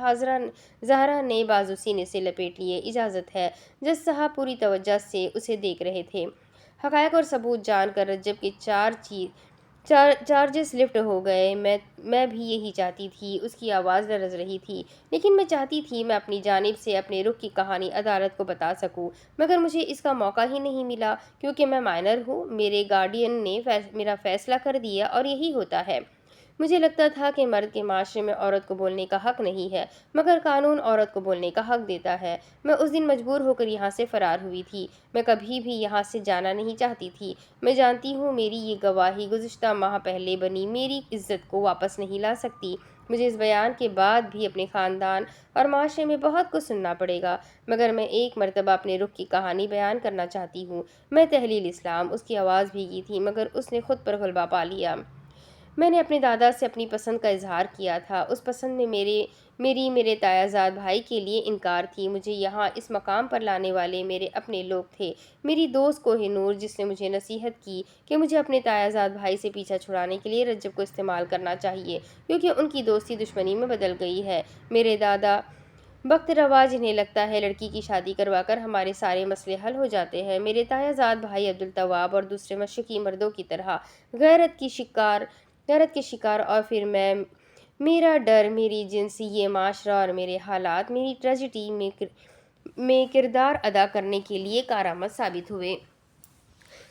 زہرا نے بازو سینے سے لپیٹ لیے۔ اجازت ہے۔ جج صاحب پوری توجہ سے اسے دیکھ رہے تھے۔ حقائق اور ثبوت جان کر رجب کے چارجز لفٹ ہو گئے۔ میں بھی یہی چاہتی تھی۔ اس کی آواز لرز رہی تھی۔ لیکن میں چاہتی تھی میں اپنی جانب سے اپنے رخ کی کہانی عدالت کو بتا سکوں، مگر مجھے اس کا موقع ہی نہیں ملا، کیونکہ میں مائنر ہوں۔ میرے گارڈین نے میرا فیصلہ کر دیا اور یہی ہوتا ہے۔ مجھے لگتا تھا کہ مرد کے معاشرے میں عورت کو بولنے کا حق نہیں ہے، مگر قانون عورت کو بولنے کا حق دیتا ہے۔ میں اس دن مجبور ہو کر یہاں سے فرار ہوئی تھی۔ میں کبھی بھی یہاں سے جانا نہیں چاہتی تھی۔ میں جانتی ہوں میری یہ گواہی گزشتہ ماہ پہلے بنی میری عزت کو واپس نہیں لا سکتی۔ مجھے اس بیان کے بعد بھی اپنے خاندان اور معاشرے میں بہت کچھ سننا پڑے گا، مگر میں ایک مرتبہ اپنے رخ کی کہانی بیان کرنا چاہتی ہوں۔ میں تحلیل اسلام۔ اس کی آواز بھیگی تھی، مگر اس نے خود پر غلبہ پا لیا۔ میں نے اپنے دادا سے اپنی پسند کا اظہار کیا تھا۔ اس پسند میں میرے تایا زاد بھائی کے لیے انکار تھی۔ مجھے یہاں اس مقام پر لانے والے میرے اپنے لوگ تھے۔ میری دوست کوہ نور، جس نے مجھے نصیحت کی کہ مجھے اپنے تایا زاد بھائی سے پیچھا چھڑانے کے لیے رجب کو استعمال کرنا چاہیے، کیونکہ ان کی دوستی دشمنی میں بدل گئی ہے۔ میرے دادا وقت روا، جنہیں لگتا ہے لڑکی کی شادی کروا کر ہمارے سارے مسئلے حل ہو جاتے ہیں۔ میرے تایا زاد بھائی عبدالتواب اور دوسرے مشرقی مردوں کی طرح غیرت کے شکار، اور پھر میرا ڈر، میری جنس، یہ معاشرہ اور میرے حالات میری ٹریجڈی میں کردار ادا کرنے کے لیے کارآمد ثابت ہوئے۔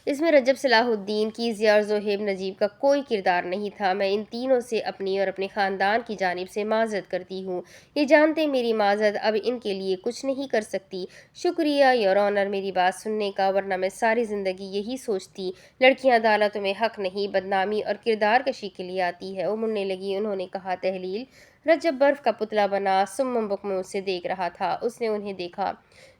اس میں رجب، صلاح الدین، کیزیا اور زہیب نجیب کا کوئی کردار نہیں تھا۔ میں ان تینوں سے اپنی اور اپنے خاندان کی جانب سے معذرت کرتی ہوں۔ یہ جانتے میری معذرت اب ان کے لیے کچھ نہیں کر سکتی۔ شکریہ یور آنر میری بات سننے کا، ورنہ میں ساری زندگی یہی سوچتی۔ لڑکیاں عدالتوں میں حق نہیں، بدنامی اور کردار کشی کے لیے آتی ہے۔ وہ مڑنے لگی۔ انہوں نے کہا تحلیل۔ رجب برف کا پتلا بنا سم بکم اسے دیکھ رہا تھا۔ اس نے انہیں دیکھا۔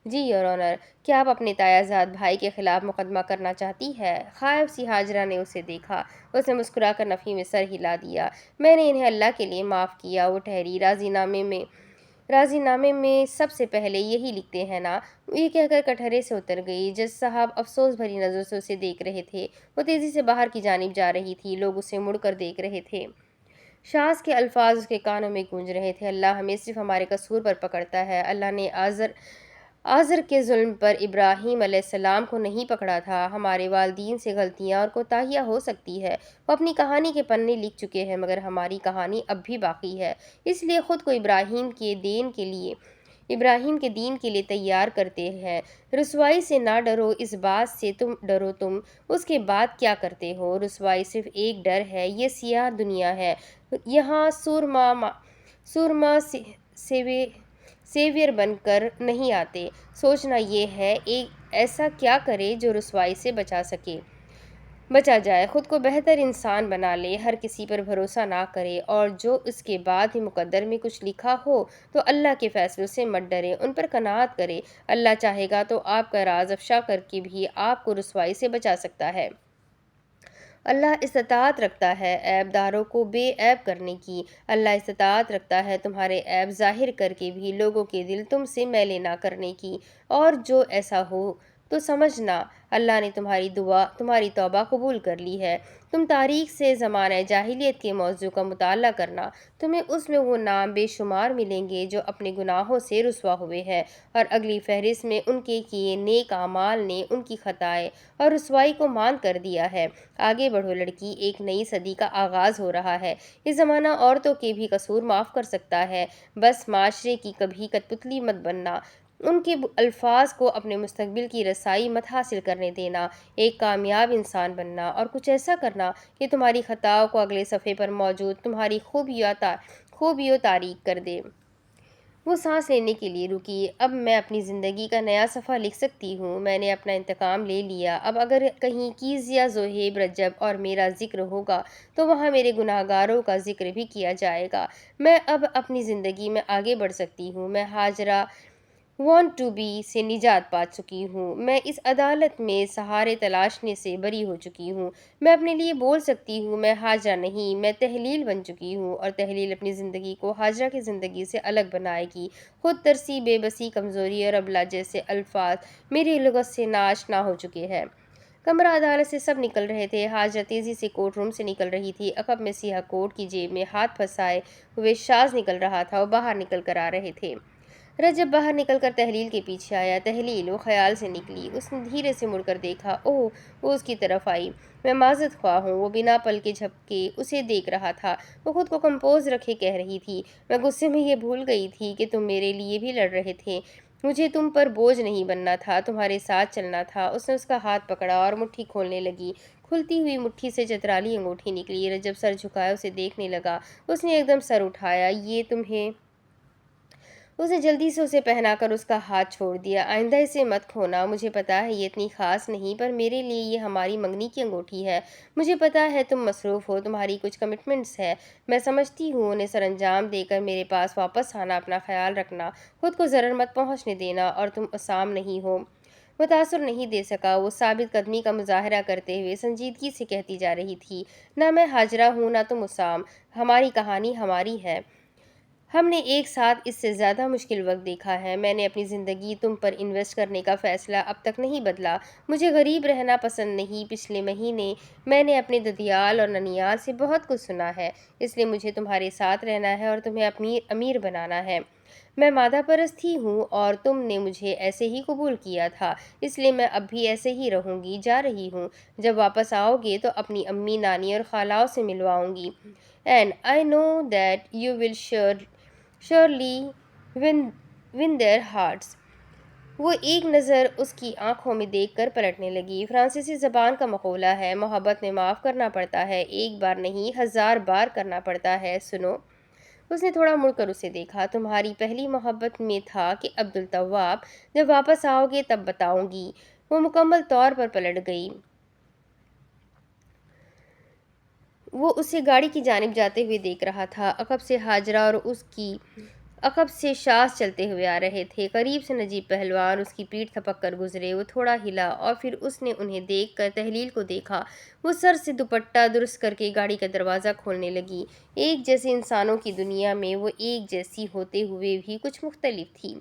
جی یور آنر، کیا آپ اپنے تایا زاد بھائی کے خلاف مقدمہ کرنا چاہتی ہے؟ خائف سی حاجرہ نے اسے دیکھا۔ اس نے مسکرا کر نفی میں سر ہلا دیا۔ میں نے انہیں اللہ کے لیے معاف کیا۔ وہ ٹھہری۔ راضی نامے میں سب سے پہلے یہی لکھتے ہیں نا؟ یہ کہہ کر کٹہرے سے اتر گئی۔ جج صاحب افسوس بھری نظروں سے اسے دیکھ رہے تھے۔ وہ تیزی سے باہر کی جانب جا رہی تھی۔ لوگ اسے مڑ کر دیکھ رہے تھے۔ شاذ کے الفاظ اس کے کانوں میں گونج رہے تھے۔ اللہ ہمیں صرف ہمارے قصور پر پکڑتا ہے۔ اللہ نے آزر کے ظلم پر ابراہیم علیہ السلام کو نہیں پکڑا تھا۔ ہمارے والدین سے غلطیاں اور کوتاہیاں ہو سکتی ہے۔ وہ اپنی کہانی کے پنے لکھ چکے ہیں، مگر ہماری کہانی اب بھی باقی ہے۔ اس لیے خود کو ابراہیم کے دین کے لیے تیار کرتے ہیں۔ رسوائی سے نہ ڈرو، اس بات سے ڈرو تم اس کے بعد کیا کرتے ہو۔ رسوائی صرف ایک ڈر ہے، یہ سیاہ دنیا ہے۔ یہاں سورما سیویئر بن کر نہیں آتے۔ سوچنا یہ ہے ایسا کیا کرے جو رسوائی سے بچا جائے، خود کو بہتر انسان بنا لے، ہر کسی پر بھروسہ نہ کرے، اور جو اس کے بعد ہی مقدر میں کچھ لکھا ہو تو اللہ کے فیصلوں سے مت ڈرے، ان پر قناعت کرے۔ اللہ چاہے گا تو آپ کا راز افشا کر کے بھی آپ کو رسوائی سے بچا سکتا ہے۔ اللہ استطاعت رکھتا ہے عیب داروں کو بے عیب کرنے کی۔ اللہ استطاعت رکھتا ہے تمہارے عیب ظاہر کر کے بھی لوگوں کے دل تم سے میلے نہ کرنے کی، اور جو ایسا ہو تو سمجھنا اللہ نے تمہاری توبہ قبول کر لی ہے۔ تم تاریخ سے زمانہ جاہلیت کے موضوع کا مطالعہ کرنا، تمہیں اس میں وہ نام بے شمار ملیں گے جو اپنے گناہوں سے رسوا ہوئے ہیں، اور اگلی فہرست میں ان کے کیے نیک اعمال نے ان کی خطائیں اور رسوائی کو مان کر دیا ہے۔ آگے بڑھو لڑکی، ایک نئی صدی کا آغاز ہو رہا ہے۔ یہ زمانہ عورتوں کے بھی قصور معاف کر سکتا ہے، بس معاشرے کی کبھی کٹ پتلی مت بننا، ان کے الفاظ کو اپنے مستقبل کی رسائی مت حاصل کرنے دینا، ایک کامیاب انسان بننا، اور کچھ ایسا کرنا کہ تمہاری خطاؤں کو اگلے صفحے پر موجود تمہاری خوبیوں تاریک کر دے۔ وہ سانس لینے کے لیے رکی۔ اب میں اپنی زندگی کا نیا صفحہ لکھ سکتی ہوں۔ میں نے اپنا انتقام لے لیا۔ اب اگر کہیں کیزیا، زہیب، رجب اور میرا ذکر ہوگا تو وہاں میرے گناہگاروں کا ذکر بھی کیا جائے گا۔ میں اب اپنی زندگی میں آگے بڑھ سکتی ہوں۔ میں ہاجرہ وانٹ ٹو بی سے نجات پا چکی ہوں۔ میں اس عدالت میں سہارے تلاشنے سے بری ہو چکی ہوں۔ میں اپنے لیے بول سکتی ہوں، میں ہاجرہ نہیں، میں تحلیل بن چکی ہوں، اور تحلیل اپنی زندگی کو ہاجرہ کی زندگی سے الگ بنائے گی۔ خود ترسی، بے بسی، کمزوری اور ابلا جیسے الفاظ میری لغت سے ناآشنا ہو چکے ہیں۔ کمرہ عدالت سے سب نکل رہے تھے۔ ہاجرہ تیزی سے کورٹ روم سے نکل رہی تھی۔ عقب میں سیاہ کوٹ کی جیب میں ہاتھ پھنسائے ہوئے شاز نکل رہا تھا۔ وہ باہر نکل کر آ رہے تھے۔ رجب باہر نکل کر تحلیل کے پیچھے آیا۔ تحلیل، وہ خیال سے نکلی۔ اس نے دھیرے سے مڑ کر دیکھا۔ اوہ! وہ اس کی طرف آئی۔ میں معذرت خواہ ہوں۔ وہ بنا پلکے جھپکے اسے دیکھ رہا تھا۔ وہ خود کو کمپوز رکھے کہہ رہی تھی، میں غصے میں یہ بھول گئی تھی کہ تم میرے لیے بھی لڑ رہے تھے۔ مجھے تم پر بوجھ نہیں بننا تھا، تمہارے ساتھ چلنا تھا۔ اس نے اس کا ہاتھ پکڑا اور مٹھی کھولنے لگی۔ کھلتی ہوئی مٹھی سے چترالی انگوٹھی نکلی۔ رجب سر جھکائے اسے دیکھنے لگا۔ اس نے ایک دم سر اٹھایا۔ یہ تمہیں؟ اس نے جلدی سے اسے پہنا کر اس کا ہاتھ چھوڑ دیا۔ آئندہ اسے مت کھونا۔ مجھے پتا ہے یہ اتنی خاص نہیں، پر میرے لیے یہ ہماری منگنی کی انگوٹھی ہے۔ مجھے پتا ہے تم مصروف ہو، تمہاری کچھ کمٹمنٹس ہیں۔ میں سمجھتی ہوں انہیں سر انجام دے کر میرے پاس واپس آنا۔ اپنا خیال رکھنا، خود کو ضرر مت پہنچنے دینا، اور تم اسام نہیں ہو۔ وہ تاثر نہیں دے سکا۔ وہ ثابت قدمی کا مظاہرہ کرتے ہوئے سنجیدگی سے کہتی جا رہی تھی، نہ میں ہاجرہ ہوں نہ تم اسام۔ ہماری کہانی ہماری ہے۔ ہم نے ایک ساتھ اس سے زیادہ مشکل وقت دیکھا ہے۔ میں نے اپنی زندگی تم پر انویسٹ کرنے کا فیصلہ اب تک نہیں بدلا۔ مجھے غریب رہنا پسند نہیں۔ پچھلے مہینے میں نے اپنے ددیال اور ننیال سے بہت کچھ سنا ہے، اس لیے مجھے تمہارے ساتھ رہنا ہے اور تمہیں اپنی امیر بنانا ہے۔ میں مادہ پرست ہی ہوں اور تم نے مجھے ایسے ہی قبول کیا تھا، اس لیے میں اب بھی ایسے ہی رہوں گی۔ جا رہی ہوں۔ جب واپس آؤ گے تو اپنی امی، نانی اور خالاؤں سے ملواؤں گی۔ And I know that you will surely win their hearts. وہ ایک نظر اس کی آنکھوں میں دیکھ کر پلٹنے لگی۔ فرانسیسی زبان کا مقولہ ہے، محبت میں معاف کرنا پڑتا ہے، ایک بار نہیں 1000 بار کرنا پڑتا ہے۔ سنو، اس نے تھوڑا مڑ کر اسے دیکھا، تمہاری پہلی محبت میں تھا کہ عبدالتواب، جب واپس آؤ گے تب بتاؤں گی۔ وہ مکمل طور پر پلٹ گئی۔ وہ اسے گاڑی کی جانب جاتے ہوئے دیکھ رہا تھا۔ عقب سے حاجرہ اور اس کی عقب سے شاز چلتے ہوئے آ رہے تھے۔ قریب سے نجیب پہلوان اس کی پیٹھ تھپک کر گزرے۔ وہ تھوڑا ہلا اور پھر اس نے انہیں دیکھ کر تحلیل کو دیکھا۔ وہ سر سے دوپٹہ درست کر کے گاڑی کا دروازہ کھولنے لگی۔ ایک جیسے انسانوں کی دنیا میں وہ ایک جیسی ہوتے ہوئے بھی کچھ مختلف تھی۔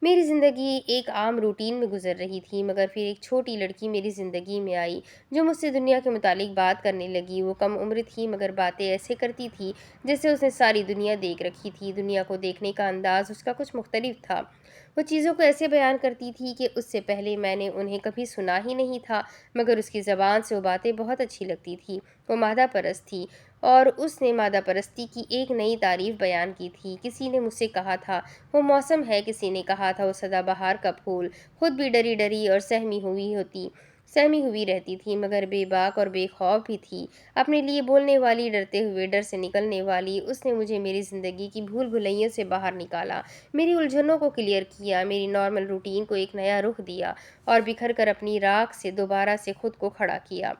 میری زندگی ایک عام روٹین میں گزر رہی تھی، مگر پھر ایک چھوٹی لڑکی میری زندگی میں آئی جو مجھ سے دنیا کے متعلق بات کرنے لگی۔ وہ کم عمر تھی مگر باتیں ایسے کرتی تھی جیسے اس نے ساری دنیا دیکھ رکھی تھی۔ دنیا کو دیکھنے کا انداز اس کا کچھ مختلف تھا۔ وہ چیزوں کو ایسے بیان کرتی تھی کہ اس سے پہلے میں نے انہیں کبھی سنا ہی نہیں تھا، مگر اس کی زبان سے وہ باتیں بہت اچھی لگتی تھی۔ وہ مادہ پرست تھی اور اس نے مادہ پرستی کی ایک نئی تعریف بیان کی تھی۔ کسی نے مجھ سے کہا تھا وہ موسم ہے، کسی نے کہا تھا وہ سدا بہار کا پھول۔ خود بھی ڈری ڈری اور سہمی ہوئی رہتی تھی، مگر بے باک اور بے خوف بھی تھی، اپنے لیے بولنے والی، ڈرتے ہوئے ڈر سے نکلنے والی۔ اس نے مجھے میری زندگی کی بھول بھلائیوں سے باہر نکالا، میری الجھنوں کو کلیئر کیا، میری نارمل روٹین کو ایک نیا رخ دیا اور بکھر کر اپنی راکھ سے دوبارہ سے خود کو کھڑا کیا۔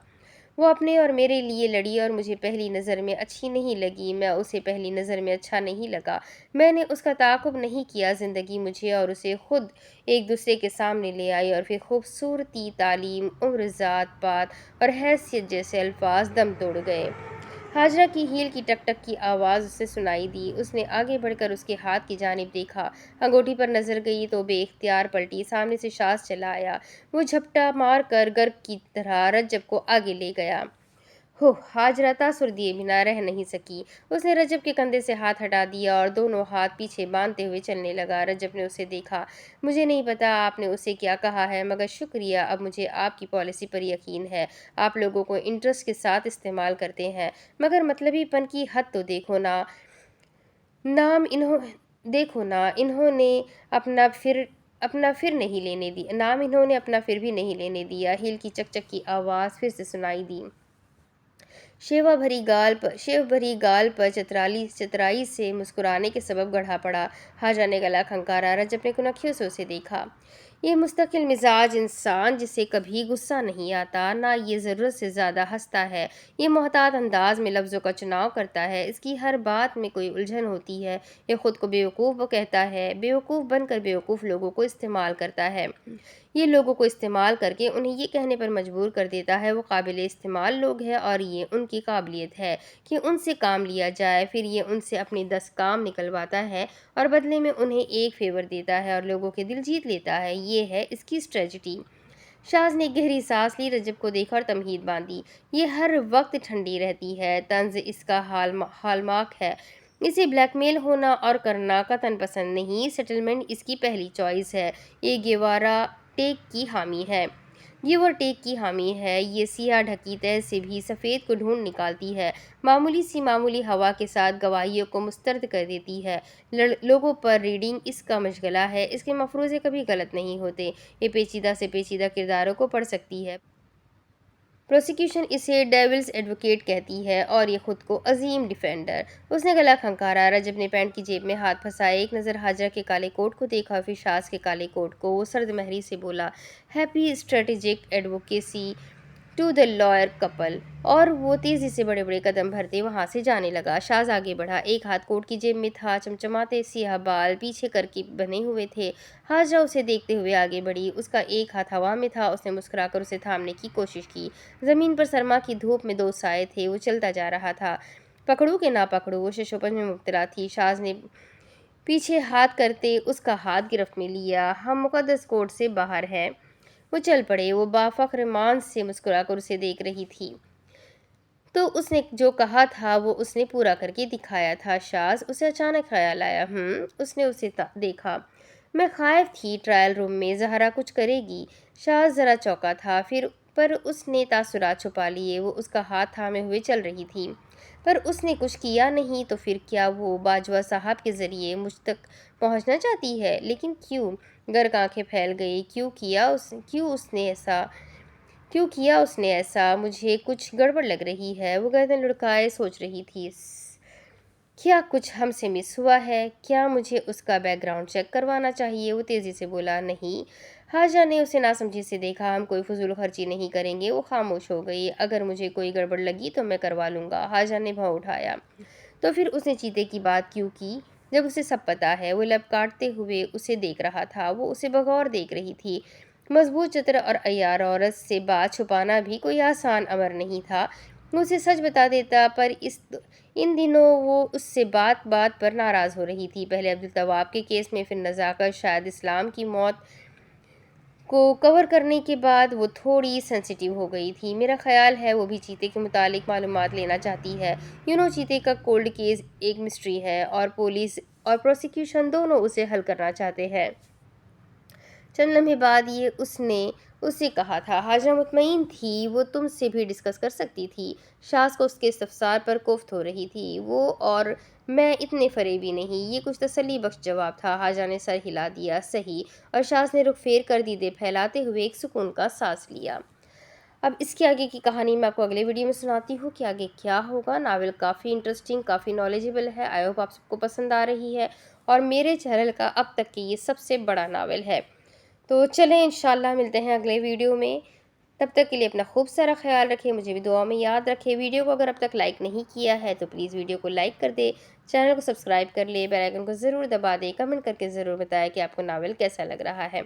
وہ اپنے اور میرے لیے لڑی اور مجھے پہلی نظر میں اچھی نہیں لگی، میں اسے پہلی نظر میں اچھا نہیں لگا۔ میں نے اس کا تعاقب نہیں کیا۔ زندگی مجھے اور اسے خود ایک دوسرے کے سامنے لے آئی اور پھر خوبصورتی، تعلیم، عمر، ذات پات اور حیثیت جیسے الفاظ دم توڑ گئے۔ حاجرہ کی ہیل کی ٹک ٹک کی آواز اسے سنائی دی۔ اس نے آگے بڑھ کر اس کے ہاتھ کی جانب دیکھا، انگوٹھی پر نظر گئی تو بے اختیار پلٹی۔ سامنے سے شاز چلا آیا۔ وہ جھپٹا مار کر گرگ کی طرح رجب کو آگے لے گیا۔ حاجرہ تاثر دیے بنا رہ نہیں سکی۔ اس نے رجب کے کندھے سے ہاتھ ہٹا دیا اور دونوں ہاتھ پیچھے باندھتے ہوئے چلنے لگا۔ رجب نے اسے دیکھا۔ مجھے نہیں پتا آپ نے اسے کیا کہا ہے، مگر شکریہ، اب مجھے آپ کی پالیسی پر یقین ہے۔ آپ لوگوں کو انٹرسٹ کے ساتھ استعمال کرتے ہیں، مگر مطلبی پن کی حد تو دیکھو نا۔ انہوں نے اپنا پھر بھی نہیں لینے دیا۔ ہیل کی چک چک کی آواز پھر سے سنائی دی۔ شیوا بھری گال پر چترائی سے مسکرانے کے سبب گڑھا پڑا۔ حاجرہ نے گلا کھنکارا۔ رجب نے کنکھیوں سے اسے دیکھا۔ یہ مستقل مزاج انسان جسے کبھی غصہ نہیں آتا، نہ یہ ضرورت سے زیادہ ہنستا ہے، یہ محتاط انداز میں لفظوں کا چناؤ کرتا ہے، اس کی ہر بات میں کوئی الجھن ہوتی ہے، یہ خود کو بیوقوف کہتا ہے، بیوقوف بن کر بیوقوف لوگوں کو استعمال کرتا ہے، یہ لوگوں کو استعمال کر کے انہیں یہ کہنے پر مجبور کر دیتا ہے وہ قابل استعمال لوگ ہیں اور یہ ان کی قابلیت ہے کہ ان سے کام لیا جائے، پھر یہ ان سے اپنے 10 کام نکلواتا ہے اور بدلے میں انہیں ایک فیور دیتا ہے اور لوگوں کے دل جیت لیتا ہے۔ یہ ہے اس کی اسٹریٹجی۔ شاز نے گہری سانس لی، رجب کو دیکھا اور تمہید باندھی۔ یہ ہر وقت ٹھنڈی رہتی ہے، طنز اس کا ہال مارک ہے۔ اسے بلیک میل ہونا اور کرنا قطعاً پسند نہیں، سیٹلمنٹ اس کی پہلی چوائس ہے۔ یہ گیوار ٹیک کی حامی ہے، یہ سیاہ ڈھکی تہہ سے بھی سفید کو ڈھونڈ نکالتی ہے، معمولی ہوا کے ساتھ گواہیوں کو مسترد کر دیتی ہے۔ لوگوں پر ریڈنگ اس کا مشغلہ ہے، اس کے مفروضے کبھی غلط نہیں ہوتے، یہ پیچیدہ سے پیچیدہ کرداروں کو پڑھ سکتی ہے۔ پروسیکیوشن اسے ڈیولز ایڈوکیٹ کہتی ہے اور یہ خود کو عظیم ڈیفینڈر۔ اس نے گلا کھنکارا۔ رجب نے پینٹ کی جیب میں ہاتھ پھنسائے، ایک نظر حاجرہ کے کالے کوٹ کو دیکھا اور پھر شاز کے کالے کوٹ کو۔ وہ سرد مہری سے بولا، happy strategic advocacy to the lawyer couple, اور وہ تیزی سے بڑے بڑے قدم بھرتے وہاں سے جانے لگا۔ شاز آگے بڑھا، ایک ہاتھ کوٹ کی جیب میں تھا، چمچماتے سیاہ بال پیچھے کر کے بنے ہوئے تھے۔ حاجرہ اسے دیکھتے ہوئے آگے بڑھی، اس کا ایک ہاتھ ہوا میں تھا، اس نے مسکرا کر اسے تھامنے کی کوشش کی۔ زمین پر سرما کی دھوپ میں 2 سائے تھے، وہ چلتا جا رہا تھا۔ پکڑوں کہ نہ پکڑوں، وہ ششوپن میں مبتلا تھی۔ شاز نے پیچھے ہاتھ کرتے اس کا ہاتھ گرفت میں لیا۔ ہم مقدس کوٹ سے باہر ہیں۔ وہ چل پڑے۔ وہ بافخر مانس سے مسکرا کر اسے دیکھ رہی تھی۔ تو اس نے جو کہا تھا وہ اس نے پورا کر کے دکھایا تھا۔ شاز، اسے اچانک خیال آیا۔ اس نے اسے دیکھا۔ میں خائف تھی ٹرائل روم میں زہرا کچھ کرے گی۔ شاز ذرا چونکا تھا، پھر پر اس نے تاثرات چھپا لیے۔ وہ اس کا ہاتھ تھامے ہوئے چل رہی تھی، پر اس نے کچھ کیا نہیں۔ تو پھر کیا وہ باجوہ صاحب کے ذریعے مجھ تک پہنچنا چاہتی ہے؟ لیکن کیوں؟ گرگ آنکھیں پھیل گئی۔ کیوں کیا اس نے ایسا؟ مجھے کچھ گڑبڑ لگ رہی ہے۔ وہ گردن لڑکائے سوچ رہی تھی، کیا کچھ ہم سے مس ہوا ہے؟ کیا مجھے اس کا بیک گراؤنڈ چیک کروانا چاہیے؟ وہ تیزی سے بولا، نہیں۔ حاجہ نے اسے ناسمجھی سے دیکھا۔ ہم کوئی فضول خرچی نہیں کریں گے۔ وہ خاموش ہو گئی۔ اگر مجھے کوئی گڑبڑ لگی تو میں کروا لوں گا۔ حاجہ نے بھاؤ اٹھایا، تو پھر اس نے چیتے کی بات کیوں کی جب اسے سب پتا ہے؟ وہ لب کاٹتے ہوئے اسے دیکھ رہا تھا۔ وہ اسے بغور دیکھ رہی تھی۔ مضبوط، چتر اور عیار عورت سے بات چھپانا بھی کوئی آسان امر نہیں تھا۔ وہ اسے سچ بتا دیتا، پر ان دنوں وہ اس سے بات بات پر ناراض ہو رہی تھی۔ پہلے عبدالتواب کے کیس میں، پھر نزاکت، شاید اسلام کی موت کو کور کرنے کے بعد وہ تھوڑی سینسیٹیو ہو گئی تھی۔ میرا خیال ہے وہ بھی چیتے کے متعلق معلومات لینا چاہتی ہے۔ چیتے کا کولڈ کیس ایک مسٹری ہے، اور پولیس اور پروسیکیوشن دونوں اسے حل کرنا چاہتے ہیں۔ چند لمحے بعد اس نے اس سے کہا تھا، حاجہ مطمئن تھی وہ تم سے بھی ڈسکس کر سکتی تھی۔ شاز کو اس کے استفسار پر کوفت ہو رہی تھی۔ وہ اور میں اتنے فریبی نہیں۔ یہ کچھ تسلی بخش جواب تھا۔ حاجہ نے سر ہلا دیا، صحیح، اور شاز نے رخ پھیر کر دیدے پھیلاتے ہوئے ایک سکون کا سانس لیا۔ اب اس کے آگے کی کہانی میں آپ کو اگلے ویڈیو میں سناتی ہوں کہ آگے کیا ہوگا۔ ناول کافی انٹرسٹنگ، کافی نالجیبل ہے۔ آئی ہوپ آپ سب کو پسند آ رہی ہے، اور میرے چینل کا اب تک کی یہ سب سے بڑا ناول ہے۔ تو چلیں انشاءاللہ ملتے ہیں اگلے ویڈیو میں۔ تب تک کے لیے اپنا خوب سارا خیال رکھیں، مجھے بھی دعا میں یاد رکھیں۔ ویڈیو کو اگر اب تک لائک نہیں کیا ہے تو پلیز ویڈیو کو لائک کر دے، چینل کو سبسکرائب کر لے، بیل آئیکن کو ضرور دبا دے، کمنٹ کر کے ضرور بتائیں کہ آپ کو ناول کیسا لگ رہا ہے،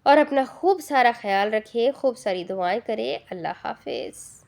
اور اپنا خوب سارا خیال رکھیں، خوب ساری دعائیں کریں۔ اللہ حافظ۔